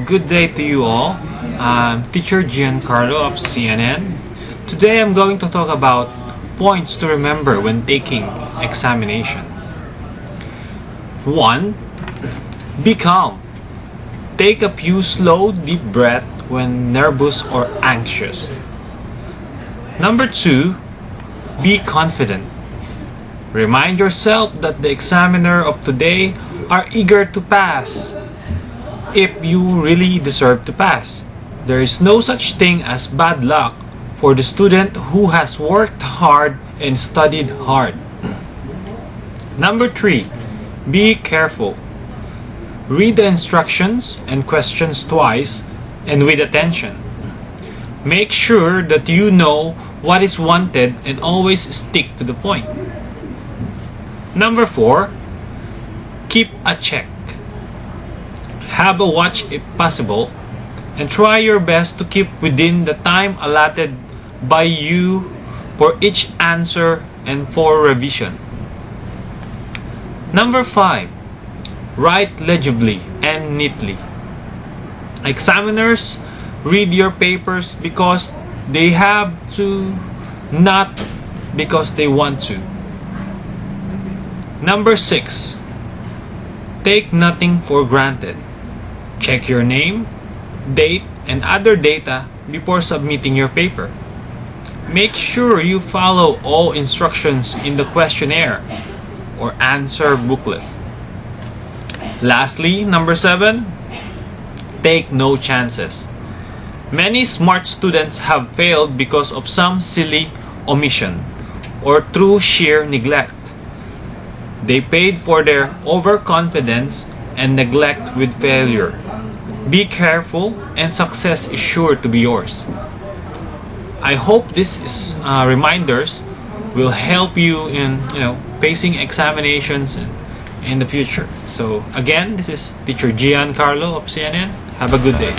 good day to you all. I'm teacher Giancarlo of CNN. Today I'm going to talk about points to remember when taking examination. 1. Be calm. Take a few slow, deep breaths when nervous or anxious. Number 2. Be confident. Remind yourself that the examiner of today are eager to pass if you really deserve to pass. There is no such thing as bad luck for the student who has worked hard and studied hard. Number 3. Be careful. Read the instructions and questions twice and with attention. Make sure that you know what is wanted and always stick to the point. Number 4. Keep a check. Have a watch if possible and try your best to keep within the time allotted by you for each answer and for revision. Number 5. Write legibly and neatly. Examiners read your papers because they have to, not because they want to. Number 6. Take nothing for granted. Check your name, date, and other data before submitting your paper. Make sure you follow all instructions in the questionnaire or answer booklet. Lastly, number 7. Take no chances. Many smart students have failed because of some silly omission or through sheer neglect. They paid for their overconfidence and neglect with failure. Be careful and success is sure to be yours. I hope these reminders will help you in facing examinations in the future. So again, this is teacher Giancarlo of CNN. Have a good day.